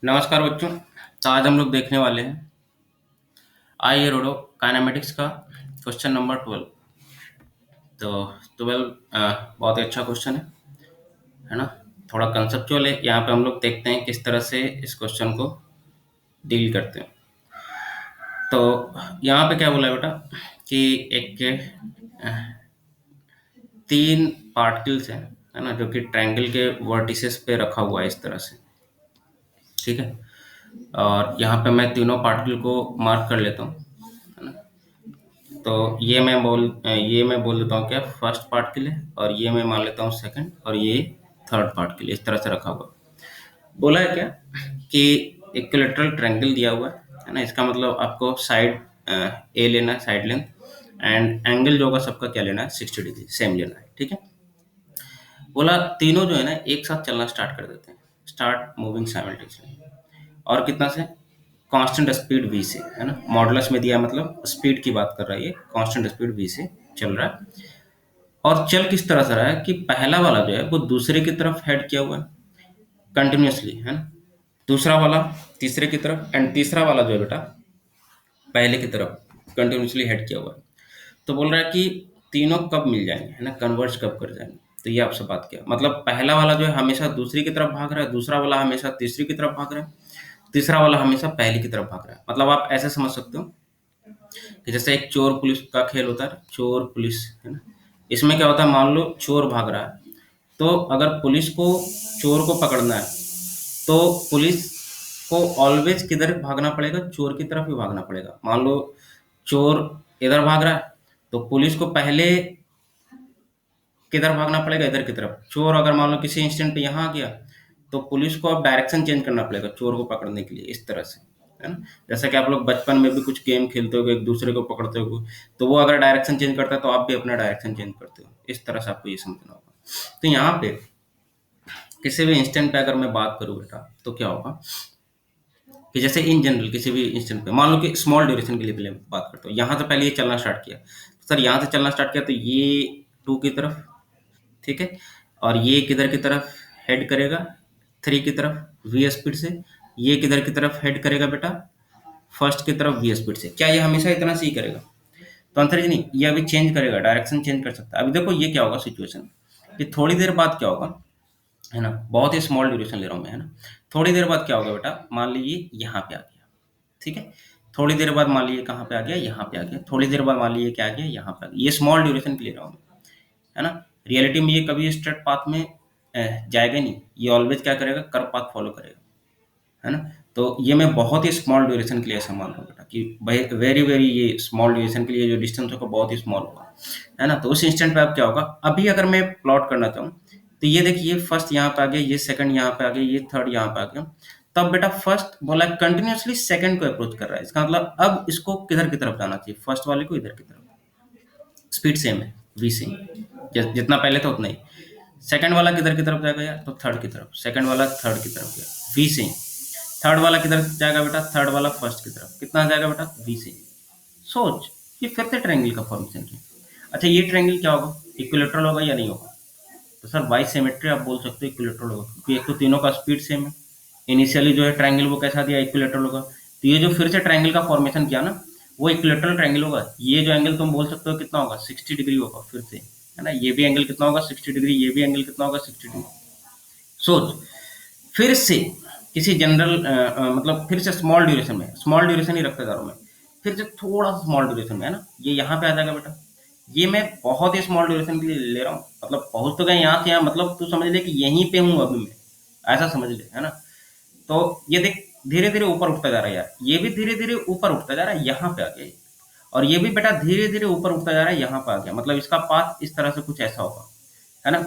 नमस्कार बच्चों। तो आज हम लोग देखने वाले हैं आई रोडो काइनेमेटिक्स का क्वेश्चन नंबर 12। तो 12 बहुत ही अच्छा क्वेश्चन है ना। थोड़ा कंसेप्चुअल है। यहाँ पे हम लोग देखते हैं किस तरह से इस क्वेश्चन को डील करते हैं। तो यहाँ पे क्या बोला है बेटा कि एक अ, तीन पार्टिकल्स है ना, जो कि ट्रायंगल के वर्टिसेस पे रखा हुआ है इस तरह से। ठीक है। और यहाँ पे मैं तीनों पार्टिकल को मार्क कर लेता हूँ, है ना। तो ये मैं बोल देता हूँ क्या फर्स्ट पार्ट के लिए, और ये मैं मान लेता हूँ सेकंड, और ये थर्ड पार्ट के लिए। इस तरह से रखा हुआ बोला है क्या कि इक्विलैटरल ट्रायंगल दिया हुआ है ना। इसका मतलब आपको साइड ए लेना है, साइड लेंथ, एंड एंगल जो होगा सबका क्या लेना है, 60 डिग्री सेम लेना है। ठीक है। बोला तीनों जो है ना एक साथ चलना स्टार्ट कर देते हैं, स्टार्ट मूविंग साइमल्टेनियसली। और कितना से, कांस्टेंट स्पीड v से, है ना। मॉडुलस में दिया है, मतलब स्पीड की बात कर रहा है, ये कांस्टेंट स्पीड v से चल रहा है। और चल किस तरह से रहा है कि पहला वाला जो है वो दूसरे की तरफ हेड किया हुआ है कंटिन्यूअसली, है ना। दूसरा वाला तीसरे की तरफ, एंड तीसरा वाला जो है बेटा पहले की तरफ कंटिन्यूअसली हेड किया हुआ है। तो बोल रहा है कि तीनों कब मिल जाएंगे, है ना, कन्वर्ज कब कर जाएंगे। तो ये आपसे बात किया, मतलब पहला वाला जो है हमेशा दूसरी की तरफ भाग रहा है, दूसरा वाला हमेशा तीसरी की तरफ भाग रहा है, तीसरा वाला हमेशा पहली की तरफ भाग रहा है। मतलब आप ऐसे समझ सकते हो कि जैसे एक चोर पुलिस का खेल होता है, चोर पुलिस, है ना। इसमें क्या होता है, मान लो चोर भाग रहा है, तो अगर पुलिस को चोर को पकड़ना है तो पुलिस को ऑलवेज किधर भागना पड़ेगा, चोर की तरफ ही भागना पड़ेगा। मान लो चोर इधर भाग रहा है तो पुलिस को पहले किधर भागना पड़ेगा, इधर की तरफ। चोर अगर मान लो किसी इंस्टेंट पे यहाँ आ गया तो पुलिस को अब डायरेक्शन चेंज करना पड़ेगा चोर को पकड़ने के लिए, इस तरह से, है ना। जैसा कि आप लोग बचपन में भी कुछ गेम खेलते हो, एक दूसरे को पकड़ते हो, तो वो अगर डायरेक्शन चेंज करता है तो आप भी अपना डायरेक्शन चेंज करते हो। इस तरह से आपको ये समझना होगा। तो यहाँ पे किसी भी इंस्टेंट पे अगर मैं बात करूँ बेटा, तो क्या होगा कि जैसे इन जनरल किसी भी इंस्टेंट पे मान लो कि स्मॉल ड्यूरेशन के लिए पहले बात करता हूँ, यहाँ से पहले ये चलना स्टार्ट किया, सर यहाँ से चलना स्टार्ट किया तो ये टू की तरफ, ठीक है। और ये किधर की तरफ हेड करेगा, थ्री की तरफ वी स्पीड से। ये किधर की तरफ हेड करेगा बेटा, फर्स्ट की तरफ वी स्पीड से। क्या ये हमेशा इतना से ही करेगा? तो आंसर जी नहीं, ये अभी चेंज करेगा, डायरेक्शन चेंज कर सकता है। अभी देखो ये क्या होगा सिचुएशन, कि थोड़ी देर बाद क्या होगा, है ना, बहुत ही स्मॉल ड्यूरेशन ले रहा हूँ मैं, है ना। थोड़ी देर बाद क्या होगा बेटा, मान लीजिए यहाँ पे आ गया, ठीक है। थोड़ी देर बाद मान लीजिए कहाँ पे आ गया, यहाँ पे आ गया। थोड़ी देर बाद मान लीजिए क्या आ गया, यहाँ पे आ गया। ये स्मॉल ड्यूरेशन के ले रहा हूँ मैं, है ना। रियलिटी में ये कभी स्ट्रेट पाथ में जाएगा नहीं, ये ऑलवेज क्या करेगा, कर्व पाथ फॉलो करेगा, है ना। तो ये मैं बहुत ही स्मॉल ड्यूरेशन के लिए ऐसा मान रहा हूँ बेटा, कि भाई वेरी वेरी ये स्मॉल ड्यूरेशन के लिए जो डिस्टेंस होगा बहुत ही स्मॉल होगा, है ना। तो उस इंस्टेंट पे अब क्या होगा, अभी अगर मैं प्लॉट करना चाहूँ तो ये देखिए, फर्स्ट यहाँ पे आ गया, ये सेकंड यहाँ पे आ गया, ये थर्ड यहाँ पे आ गया। तब बेटा फर्स्ट बोला कंटिन्यूअसली सेकंड को अप्रोच कर रहा है, इसका मतलब अब इसको किधर की तरफ जाना चाहिए, फर्स्ट वाले को इधर की तरफ। स्पीड सेम है, वी से जितना पहले था उतना ही। सेकंड वाला किधर की तरफ जाएगा यार, तो थर्ड की तरफ। सेकंड वाला थर्ड की तरफ गया, वी से। थर्ड वाला किधर जाएगा बेटा, थर्ड वाला फर्स्ट की तरफ। कितना जाएगा बेटा, वी से। सोच, ये फिर से ट्रायंगल का फॉर्मेशन है। अच्छा ये ट्रायंगल क्या होगा, इक्विलेटरल होगा या नहीं होगा? तो सर बाई सिमेट्री आप बोल सकते हो इक्विलेटरल होगा, क्योंकि एक तो तीनों का स्पीड सेम है। इनिशियली जो है ट्रायंगल वो कैसा दिया, इक्विलेटरल होगा। तो ये जो फिर से ट्रायंगल का फॉर्मेशन किया ना, वो इक्विलेटरल ट्रायंगल होगा। ये जो एंगल तुम बोल सकते हो कितना होगा, 60 डिग्री होगा फिर से, है ना। ये भी एंगल कितना होगा, 60 डिग्री। ये भी एंगल कितना होगा, 60 डिग्री। सोच, फिर से किसी जनरल मतलब फिर से स्मॉल ड्यूरेशन में, स्मॉल ड्यूरेशन ही रखता जा रहा हूँ मैं, फिर से थोड़ा सा स्मॉल ड्यूरेशन में, है ना। ये यहाँ पे आ जाएगा बेटा, ये मैं बहुत ही स्मॉल ड्यूरेशन के लिए ले रहा हूँ, मतलब पहुंच तो गए यहाँ से यहाँ, मतलब तू समझ ले कि यहीं पे हूँ अभी मैं, ऐसा समझ ले, है ना। तो ये देख धीरे धीरे ऊपर उठता जा रहा है यार, ये भी धीरे धीरे ऊपर उठता जा रहा है, यहाँ पे आ गया ये। और ये भी बेटा धीरे धीरे ऊपर उठता जा रहा है, यहाँ पे आ गया। मतलब इसका पाथ इस तरह से कुछ ऐसा होगा, है ना।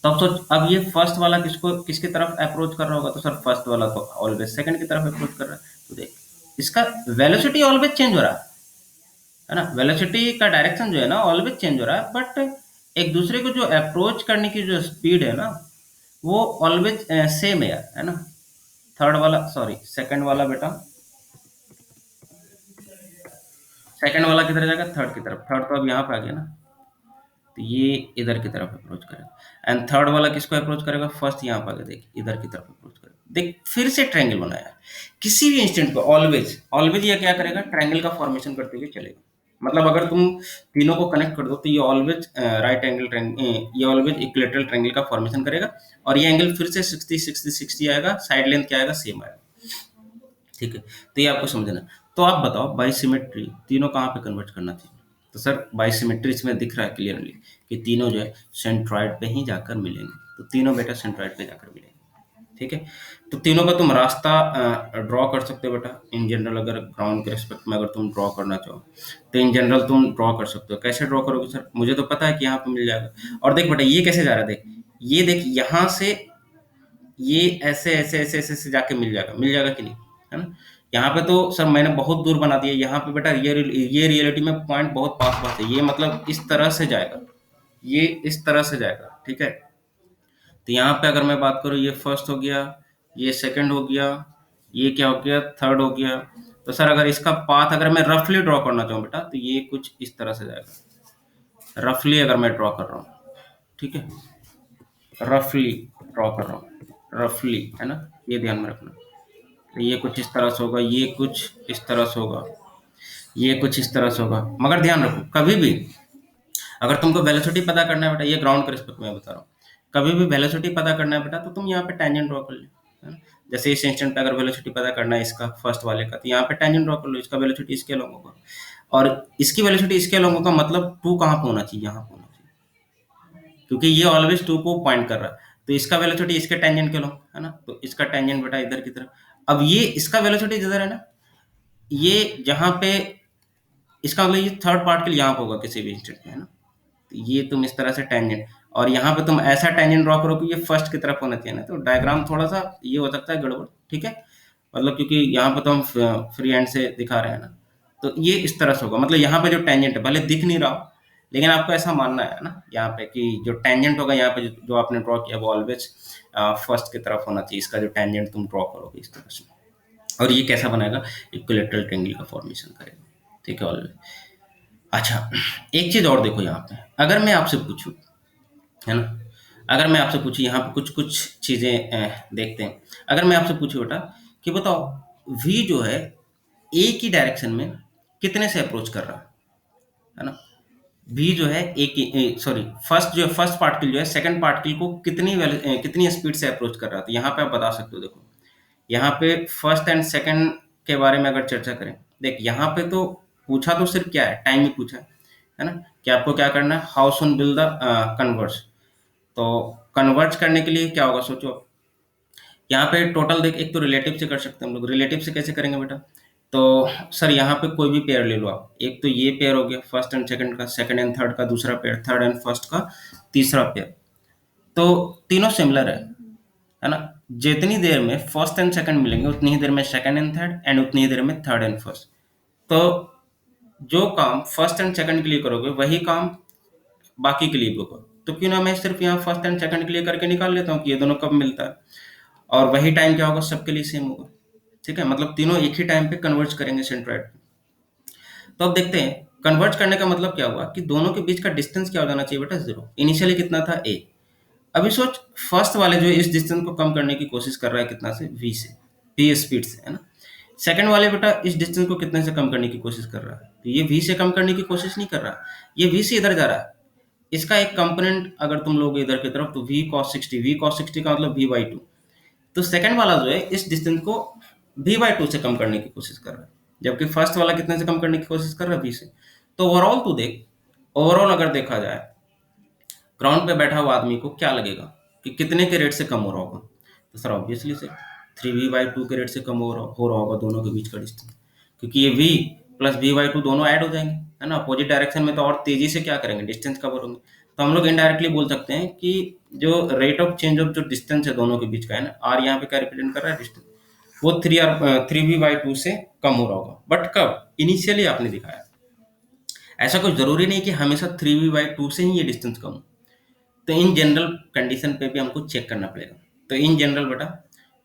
तब सोच, अब ये फर्स्ट वाला किसको किसकी तरफ अप्रोच कर रहा होगा, तो सर फर्स्ट वाला तो ऑलवेज सेकंड की तरफ अप्रोच कर रहा है। तो देख इसका वेलोसिटी ऑलवेज चेंज हो रहा है ना। वेलोसिटी का डायरेक्शन जो है ना ऑलवेज चेंज हो रहा है, बट एक दूसरे को जो अप्रोच करने की जो स्पीड है ना, वो ऑलवेज सेम है यार, है ना। थर्ड वाला, सॉरी सेकंड वाला बेटा, सेकंड वाला किधर जाएगा, थर्ड की तरफ। थर्ड तो अब यहाँ पे आ गया ना, तो ये इधर की तरफ अप्रोच करेगा एंड थर्ड वाला किसको अप्रोच करेगा, फर्स्ट यहाँ पर देख इधर की तरफ अप्रोच करेगा। देख फिर से ट्रायंगल बनाया, किसी भी इंस्टेंट पे ऑलवेज ऑलवेज ये क्या करेगा, ट्रायंगल का फॉर्मेशन करते हुए चलेगा। मतलब अगर तुम तीनों को कनेक्ट कर दो तो ये ऑलवेज राइट एंगल ट्रायंगल, ये ऑलवेज इक्विलेटरल ट्रायंगल का फॉर्मेशन करेगा और ये एंगल फिर से 60 आएगा, साइड लेंथ क्या आएगा, सेम आएगा। ठीक है, तो ये आपको समझना है। तो आप बताओ बाइसिमेट्री तीनों कहाँ पे कन्वर्ट करना चाहिए। तो सर बाइसिमेट्री इसमें दिख रहा है क्लियरली कि तीनों जो है सेंट्रॉइड पे ही जाकर मिलेंगे, तो तीनों बेटा सेंट्रॉइड पे जाकर मिलेंगे। ठीक है, तो तीनों का तुम रास्ता ड्रॉ कर सकते हो बेटा। इन जनरल अगर ग्राउंड के रिस्पेक्ट में अगर तुम ड्रॉ करना चाहो तो इन जनरल तुम ड्रॉ कर सकते हो। कैसे ड्रॉ करोगे सर, मुझे तो पता है कि यहाँ पे मिल जाएगा। और देख बेटा ये कैसे जा रहा है, देख ये देख यहाँ से ये ऐसे ऐसे ऐसे ऐसे ऐसे जाके मिल जाएगा कि नहीं, है ना। यहाँ पे तो सर मैंने बहुत दूर बना दिया, यहाँ पे बेटा ये रियलिटी में पॉइंट बहुत पास पास है, ये मतलब इस तरह से जाएगा, ये इस तरह से जाएगा। ठीक है, तो यहाँ पे अगर मैं बात करूँ ये फर्स्ट हो गया, ये सेकंड हो गया, ये क्या हो गया, थर्ड हो गया। तो सर अगर इसका पाथ अगर मैं रफली ड्रॉ करना चाहूँ बेटा तो ये कुछ इस तरह से जाएगा, रफली अगर मैं ड्रॉ कर रहा हूँ। ठीक है, रफली ड्रॉ कर रहा हूँ, रफली, है ना, ये ध्यान में रखना। तो ये कुछ इस तरह से होगा, ये कुछ इस तरह से होगा, ये कुछ इस तरह से होगा। मगर ध्यान रखो कभी भी अगर तुमको वेलोसिटी पता करना है बेटा, ये ग्राउंड के रिस्पेक्ट में बता रहा हूँ, कभी भी वेलोसिटी पता करना है बेटा तो तुम यहाँ पे टेंजेंट ड्रॉ कर लो, है ना। जैसे इस इंस्टेंट पे अगर वेलोसिटी पता करना है इसका फर्स्ट वाले का, तो यहाँ पे टेंजेंट ड्रॉ कर लो, इसका वेलोसिटी इसके लॉन्ग होगा और इसकी वेलोसिटी इसके लॉन्ग होगा, मतलब टू कहाँ पे होना चाहिए, यहाँ पे होना चाहिए, क्योंकि ये ऑलवेज टू को पॉइंट कर रहा है। तो इसका वेलोसिटी इसके टेंजेंट के लॉन्ग, है ना, तो इसका टेंजेंट बेटा इधर की तरफ। अब ये इसका वेलोसिटी जिधर है ना, ये जहाँ पे इसका मतलब ये थर्ड पार्ट के लिए यहाँ पे होगा किसी भी इंस्टेंट में, है ना। तो ये तुम इस तरह से टेंजेंट, और यहाँ पे तुम ऐसा टेंजेंट ड्रॉ करो कि ये फर्स्ट की तरफ होना चाहिए ना, तो डायग्राम थोड़ा सा ये हो सकता है गड़बड़। ठीक है, मतलब क्योंकि यहाँ पे तो हम फ्री हैंड से दिखा रहे हैं ना, तो ये इस तरह से होगा। मतलब यहाँ पे जो टेंजेंट है भले दिख नहीं रहा हो, लेकिन आपको ऐसा मानना है ना यहाँ पे कि जो टेंजेंट होगा यहाँ पे जो आपने ड्रॉ किया वो ऑलवेज फर्स्ट की तरफ होना चाहिए, इसका जो टेंजेंट तुम ड्रॉ करोगे इस तरह से। और ये कैसा बनाएगा, इक्विलेटरल ट्रायंगल का फॉर्मेशन करेगा। ठीक है ऑलवेज। अच्छा, एक चीज और देखो यहाँ पे, अगर मैं आपसे पूछूं, है ना, अगर मैं आपसे पूछूं यहाँ पे कुछ कुछ चीजें देखते हैं। अगर मैं आपसे पूछूं बेटा कि बताओ v जो है ए की डायरेक्शन में कितने से अप्रोच कर रहा है ना। v जो है ए की सॉरी फर्स्ट जो फर्स्ट पार्टिकल जो है सेकंड पार्टिकल को कितनी स्पीड से अप्रोच कर रहा है, तो यहाँ पे आप बता सकते हो। देखो यहाँ पे फर्स्ट एंड सेकंड के बारे में अगर चर्चा करें, देख यहाँ पे तो पूछा तो सिर्फ क्या है, टाइम ही पूछा है ना, कि आपको क्या करना है, how soon build the converse. तो कन्वर्ज करने के लिए क्या होगा सोचो। यहाँ पे टोटल देख, एक तो रिलेटिव से कर सकते हैं हम लोग। रिलेटिव से कैसे करेंगे बेटा, तो सर यहाँ पे कोई भी पेयर ले लो आप। एक तो ये पेयर हो गया फर्स्ट एंड सेकंड का, सेकंड एंड थर्ड का दूसरा पेयर, थर्ड एंड फर्स्ट का तीसरा पेयर। तो तीनों सिमिलर है ना। जितनी देर में फर्स्ट एंड सेकंड मिलेंगे उतनी ही देर में सेकंड एंड थर्ड, एंड उतनी ही देर में थर्ड एंड फर्स्ट। तो जो काम फर्स्ट एंड सेकंड के लिए करोगे वही काम बाकी के लिए भी होगा। तो क्यों ना मैं सिर्फ यहाँ फर्स्ट एंड सेकंड के लिए करके निकाल लेता हूँ कि ये दोनों कब मिलता है, और वही टाइम क्या होगा सबके लिए सेम होगा। ठीक है, मतलब तीनों एक ही टाइम पे कन्वर्ज करेंगे सेंट्रॉइड पे। तो अब देखते हैं कन्वर्ज करने का मतलब क्या हुआ कि दोनों के बीच का डिस्टेंस क्या हो जाना चाहिए बेटा, 0। इनिशियली कितना था, a। अभी सोच फर्स्ट वाले जो इस डिस्टेंस को कम करने की कोशिश कर रहा है कितना से, v से, v स्पीड से, है ना। सेकंड वाले बेटा इस डिस्टेंस को कितने से कम करने की कोशिश कर रहा है, तो ये v से कम करने की कोशिश नहीं कर रहा, ये v से इधर जा रहा है। इसका एक कंपोनेंट अगर तुम लोग इधर की तरफ, तो v cos 60, v cos 60 का मतलब v/2। तो सेकंड वाला जो है इस डिस्टेंस को v/2 से कम करने की कोशिश कर रहा है, जबकि फर्स्ट वाला कितने से कम करने की कोशिश कर रहा है, v से। तो ओवरऑल तू देख, ओवरऑल अगर देखा जाए ग्राउंड पे बैठा हुआ आदमी को क्या लगेगा कि कितने के रेट से कम हो रहा होगा, तो सर ऑब्वियसली से 3v/2 के रेट से कम हो रहा होगा दोनों के बीच का डिस्टेंस, क्योंकि ये v प्लस v/2 दोनों ऐड हो जाएंगे, है ना। अपोजिट डायरेक्शन में तो और तेजी से क्या करेंगे, डिस्टेंस कवर होंगे। तो हम लोग इनडायरेक्टली बोल सकते हैं कि जो रेट ऑफ चेंज ऑफ जो डिस्टेंस है दोनों के बीच का, है ना, आर यहाँ पे क्या रिप्रेजेंट कर रहा है, डिस्टेंस, वो 3v/2 से कम हो रहा होगा। बट कब, इनिशियली आपने दिखाया। ऐसा कुछ जरूरी नहीं कि हमेशा 3v/2 से ही ये डिस्टेंस कम हो। तो इन जनरल कंडीशन पे भी हमको चेक करना पड़ेगा। तो इन जनरल बेटा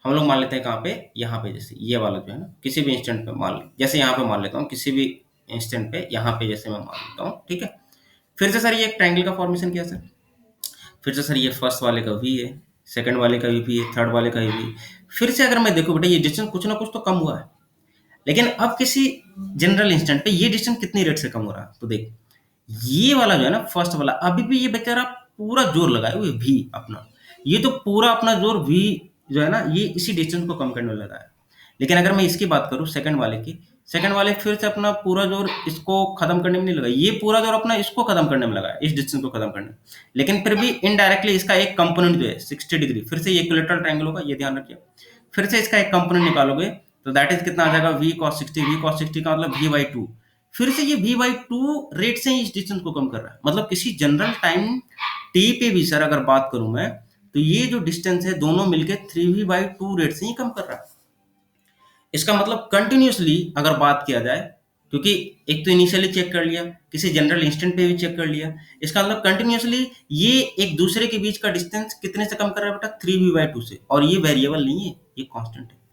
हम लोग मान लेते हैं कहाँ पे, यहाँ पे, जैसे ये वाला जो है ना, किसी भी इंस्टेंट पे मान ले, जैसे यहाँ पे मान लेता हूँ, किसी भी इंस्टेंट पे यहाँ पे जैसे मैं मान लेता हूँ, ठीक है। फिर से सर ये एक ट्रायंगल का फॉर्मेशन किया सर। फिर से सर ये फर्स्ट वाले का वी है, सेकंड वाले का भी है, थर्ड वाले का भी। फिर से अगर मैं देखूं बेटा, ये डिस्टेंस कुछ ना कुछ तो कम हुआ है, लेकिन अब किसी जनरल इंस्टेंट पे ये डिस्टेंस कितनी रेट से कम हो रहा है, तो देख ये वाला जो है ना फर्स्ट वाला, अभी भी ये बेचारा पूरा जोर लगाए हुए भी अपना, ये तो पूरा अपना जोर भी जो है ना ये इसी डिस्टेंस को कम करने में लगा है। लेकिन अगर मैं इसकी बात करूं सेकंड वाले की, सेकंड वाले फिर से अपना पूरा जोर इसको खत्म करने में नहीं लगा, ये पूरा जोर अपना इसको खत्म करने में लगा है, इस डिस्टेंस को खत्म करने में। लेकिन फिर भी इनडायरेक्टली इसका एक कंपोनेंट जो है 60 डिग्री, फिर से ये इक्विलेटरल ट्रायंगल होगा, ये ध्यान रखिए। फिर से इसका एक कंपोनेंट निकालोगे तो दैट इज कितना आ जाएगा, वी कॉस 60, वी कॉस 60 का मतलब वी बाई टू। फिर से ये वी बाई टू रेट से ही इस डिस्टेंस को कम कर रहा है, मतलब किसी जनरल टाइम टी पे भी सर अगर बात करूं मैं, तो ये जो डिस्टेंस है दोनों मिलके 3v/2 रेट से ही कम कर रहा है। इसका मतलब कंटिन्यूअसली अगर बात किया जाए, क्योंकि एक तो इनिशियली चेक कर लिया, किसी जनरल इंस्टेंट पे भी चेक कर लिया, इसका मतलब कंटिन्यूअसली ये एक दूसरे के बीच का डिस्टेंस कितने से कम कर रहा है बेटा, 3v/2 से, और ये वेरिएबल नहीं है, ये कांस्टेंट है।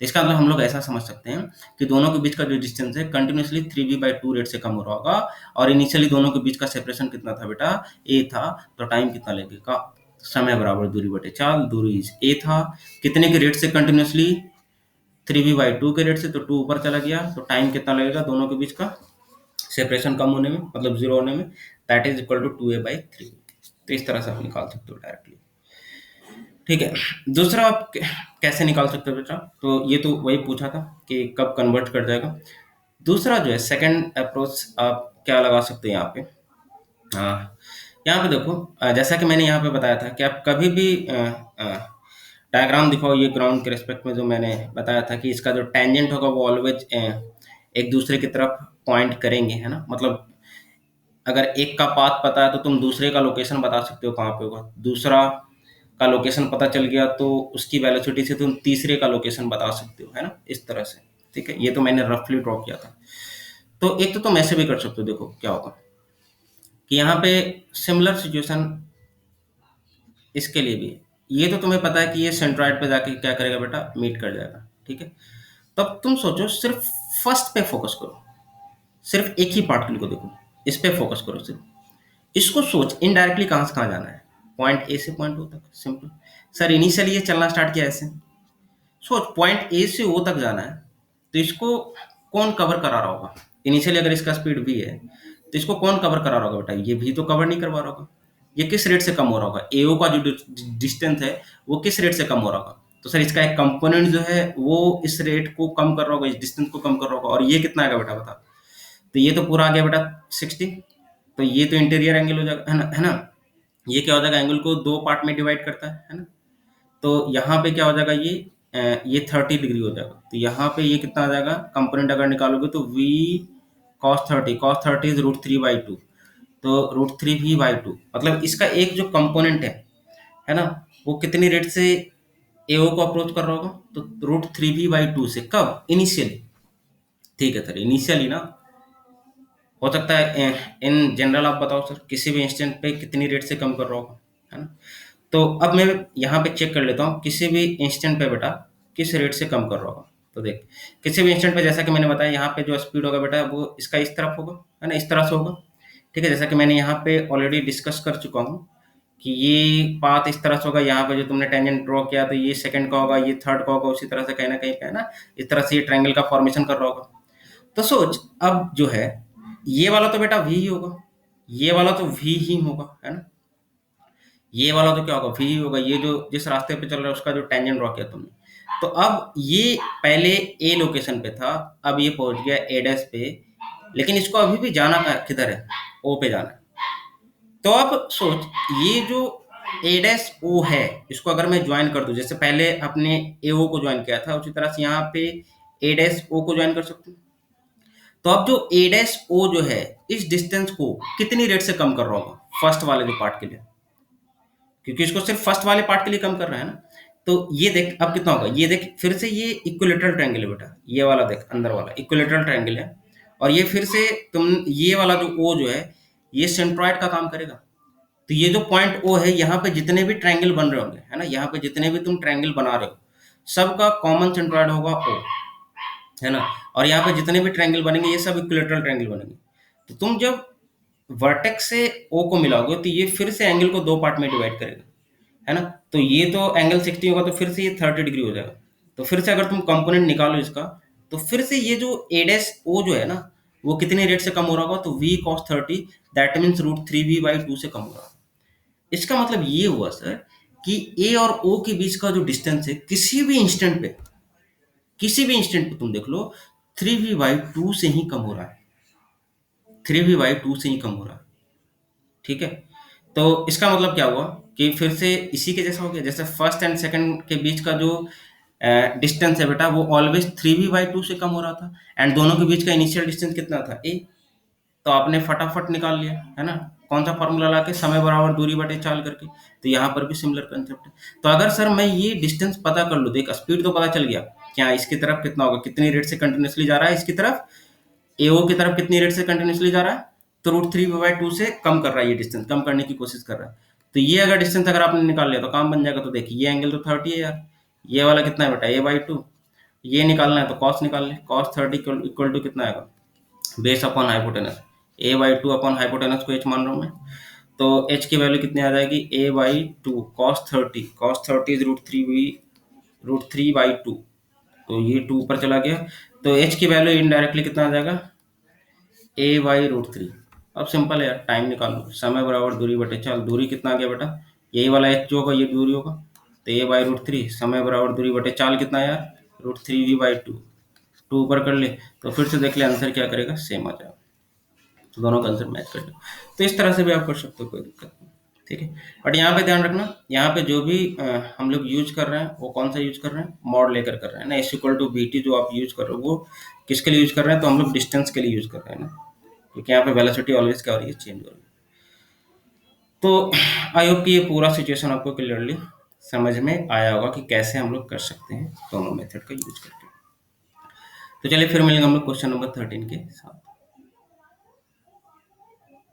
तो इसका मतलब हम लोग ऐसा समझ सकते हैं कि दोनों के बीच का जो डिस्टेंस है कंटिन्यूअसली 3v/2 रेट से कम हो रहा होगा, और इनिशियली दोनों के बीच का सेपरेशन कितना था बेटा, ए था, तो टाइम कितना लगेगा, समय बराबर दूरी बटे चाल, दूरी ए था कितने के रेट से कंटिन्यूअसली, 3v/2 के रेट से, तो 2 ऊपर चला गया, तो टाइम कितना लगेगा दोनों के बीच का सेपरेशन कम होने में, मतलब जीरो होने में, that is equal to 2a/3। तो इस तरह से आप निकाल सकते हो डायरेक्टली। ठीक है, दूसरा आप कैसे निकाल सकते हो बेटा, तो ये तो वही पूछा था कि कब कन्वर्ट कर जाएगा। दूसरा जो है सेकंड अप्रोच आप क्या लगा सकते हैं यहाँ पे। हाँ, यहाँ पे देखो, जैसा कि मैंने यहाँ पे बताया था कि आप कभी भी डायग्राम दिखाओ, ये ग्राउंड के रिस्पेक्ट में जो मैंने बताया था कि इसका जो टेंजेंट होगा वो ऑलवेज एक दूसरे की तरफ पॉइंट करेंगे, है ना। मतलब अगर एक का पाथ पता है तो तुम दूसरे का लोकेशन बता सकते हो कहाँ पे होगा, दूसरा का लोकेशन पता चल गया तो उसकी वेलोसिटी से तुम तीसरे का लोकेशन बता सकते हो, है ना, इस तरह से। ठीक है, ये तो मैंने रफली ड्रॉ किया था। तो एक तो तुम ऐसे भी कर सकते हो, देखो क्या होगा कि यहाँ पे सिमिलर सिचुएशन इसके लिए भी है। ये तो तुम्हें पता है कि ये सेंट्रॉइड पे जाके क्या करेगा बेटा, मीट कर जाएगा। ठीक है, तब तुम सोचो सिर्फ फर्स्ट पे फोकस करो, सिर्फ एक ही पार्टिकल को देखो, इस पे फोकस करो सिर्फ, इसको सोच इनडायरेक्टली कहाँ से कहाँ जाना है, पॉइंट ए से पॉइंट ओ तक, सिंपल। सर इनिशियली ये चलना स्टार्ट किया ऐसे, सोच पॉइंट ए से ओ तक जाना है, तो इसको कौन कवर करा रहा होगा, इनिशियली अगर इसका स्पीड भी है तो इसको कौन कवर करा रहा होगा बेटा, ये भी तो कवर नहीं करवा रहा होगा। ये किस रेट से कम हो रहा होगा, एओ का जो डिस्टेंस है वो किस रेट से कम हो रहा होगा, तो सर इसका एक कंपोनेंट जो है वो इस रेट को कम कर रहा होगा, इस डिस्टेंस को कम कर रहा होगा, और ये कितना आएगा बेटा बता। तो ये तो पूरा आ गया बेटा 60, तो ये तो इंटीरियर एंगल हो जाएगा, है ना। ये क्या हो जाएगा, एंगल को दो पार्ट में डिवाइड करता है ना। तो यहाँ पे क्या हो जाएगा, ये 30 डिग्री हो जाएगा, तो यहाँ पे ये कितना आ जाएगा, कंपोनेंट अगर निकालोगे तो v cos 30 इज √3/2, तो √3v/2, मतलब इसका एक जो कंपोनेंट है ना, वो कितनी रेट से एओ को अप्रोच कर रहा होगा, तो √3v/2 से, कब, इनिशियली। ठीक है सर, इनिशियली ना, हो सकता है इन जनरल आप बताओ सर किसी भी इंस्टेंट पे कितनी रेट से कम कर रहा होगा, है ना। तो अब मैं यहाँ पे चेक कर लेता हूँ किसी भी इंस्टेंट पे बेटा किस रेट से कम कर रहा होगा। तो देख किसी भी इंस्टेंट पे जैसा कि मैंने बताया, यहाँ पे जो स्पीड होगा बेटा वो इसका इस तरफ होगा, है ना, इस तरह से होगा। ठीक है, जैसा कि मैंने यहाँ पे ऑलरेडी डिस्कस कर चुका हूँ कि ये पाथ इस तरह से होगा, यहाँ पे जो तुमने टेंजेंट ड्रॉ किया तो ये सेकंड का होगा, ये थर्ड का होगा, उसी तरह से कहीं ना कहीं पे, है ना, इस तरह से ये ट्रायंगल का फॉर्मेशन कर रहा होगा। तो सोच अब जो है ये वाला तो बेटा वी ही होगा, ये वाला तो वी ही होगा, है ना, ये वाला तो क्या होगा, वी ही होगा, ये जो जिस रास्ते पे चल रहा है उसका जो टेंजेंट ड्रॉ किया तुमने। तो अब ये पहले ए लोकेशन पे था, अब ये पहुंच गया ए डैश पे, लेकिन इसको अभी भी जाना किधर है, ओ पे जाना है। तो अब सोच ये जो ए डैश ओ है, इसको अगर मैं ज्वाइन कर दूं, जैसे पहले अपने ए ओ को ज्वाइन किया था उसी तरह से यहाँ पे ए डैश ओ को ज्वाइन कर सकते हूँ। तो अब जो ए डैश ओ जो है इस डिस्टेंस को कितनी रेट से कम कर रहा होगा, फर्स्ट वाले जो पार्ट के लिए, क्योंकि इसको सिर्फ फर्स्ट वाले पार्ट के लिए कम कर रहा है ना। तो ये देख अब कितना होगा, ये देख फिर से ये इक्विलेटरल ट्रायंगल है बेटा, ये वाला देख अंदर वाला इक्विलेटरल ट्रायंगल है, और ये फिर से तुम ये वाला जो ओ जो है ये सेंट्रॉइड का काम करेगा। तो ये जो पॉइंट ओ है, यहाँ पे जितने भी ट्रायंगल बन रहे होंगे, है ना, यहाँ पे जितने भी तुम ट्रायंगल बना रहे हो सबका कॉमन सेंट्रॉइड होगा ओ, है ना। और यहाँ पे जितने भी ट्रायंगल बनेंगे ये सब इक्विलेटरल ट्रायंगल बनेंगे। तो तुम जब वर्टेक्स से ओ को मिलाओगे तो ये फिर से एंगल को 2 पार्ट में डिवाइड करेगा, है ना? तो ये तो एंगल 60 होगा तो फिर से ये 30 डिग्री हो जाएगा। तो फिर से अगर तुम कंपोनेंट निकालो इसका, तो फिर से ये जो ए डैश ओ जो है ना, वो कितने रेट से कम हो रहा होगा? तो v cos 30, that means √3v/2 से कम हो रहा है। इसका मतलब ये हुआ सर कि ए और ओ के बीच का जो डिस्टेंस है, किसी भी इंस्टेंट पे तुम देख लो, 3v/2 से ही कम हो रहा है, 3v/2 से ही कम हो रहा है। ठीक है? तो इसका मतलब क्या हुआ कि फिर से इसी के जैसा हो गया, जैसे फर्स्ट एंड सेकंड के बीच का जो डिस्टेंस है बेटा, वो ऑलवेज 3v/2 से कम हो रहा था, एंड दोनों के बीच का इनिशियल डिस्टेंस कितना था? ए। तो आपने फटाफट निकाल लिया, है ना? कौन सा फॉर्मूला लाके? समय बराबर दूरी बटे चाल करके। तो यहाँ पर भी सिमिलर कंसेप्ट है। तो अगर सर मैं ये डिस्टेंस पता कर लूँ, देख स्पीड तो पता चल गया, क्या इसकी तरफ कितना होगा, कितनी रेट से कंटिन्यूसली जा रहा है इसकी तरफ, एओ की तरफ कितनी रेट से कंटिन्यूसली जा रहा है, तो √3/2 से कम कर रहा है, ये डिस्टेंस कम करने की कोशिश कर रहा है। तो ये अगर डिस्टेंस अगर आपने निकाल लिया तो काम बन जाएगा। तो देखिए ये एंगल तो 30 है यार, ये वाला कितना है बेटा? a/2। ये निकालना है तो कॉस निकाल ले, कॉस 30 इक्वल टू कितना आएगा? Base upon hypotenuse, a/2 upon hypotenuse को h मान रहा हूँ मैं। तो h की वैल्यू कितनी आ जाएगी? a/2 cos 30 is √3/2। तो ये 2 ऊपर चला गया, तो h की वैल्यू इनडायरेक्टली कितना आ जाएगा? a/√3। अब सिंपल है यार, टाइम निकाल लो, समय बराबर दूरी बटे चाल। दूरी कितना आ गया बेटा? यही वाला h जो होगा ये दूरी होगा, तो a/√3, समय बराबर दूरी बटे चाल कितना है यार? √3v/2। 2 ऊपर कर ले, तो फिर से देख ले आंसर क्या करेगा, सेम आ जाएगा। तो दोनों का आंसर मैच कर लो। तो इस तरह से भी आप कर सकते हो, कोई दिक्कत नहीं। ठीक है? बट यहाँ पे ध्यान रखना, यहाँ पे जो भी हम लोग यूज कर रहे हैं वो कौन सा यूज कर रहे हैं? मॉड लेकर कर रहे हैं ना। S=BT जो आप यूज कर रहे हो वो किसके लिए यूज कर रहे हैं? तो हम लोग डिस्टेंस के लिए यूज कर रहे हैं ना, क्योंकि यहाँ पे वेलोसिटी ऑलवेज क्या हो रही है? चेंज हो रही है। तो आई होप कि ये पूरा सिचुएशन आपको क्लियरली समझ में आया होगा कि कैसे हम लोग कर सकते हैं दोनों मेथड का यूज करके। तो चलिए फिर मिलेंगे हम लोग क्वेश्चन नंबर 13 के साथ।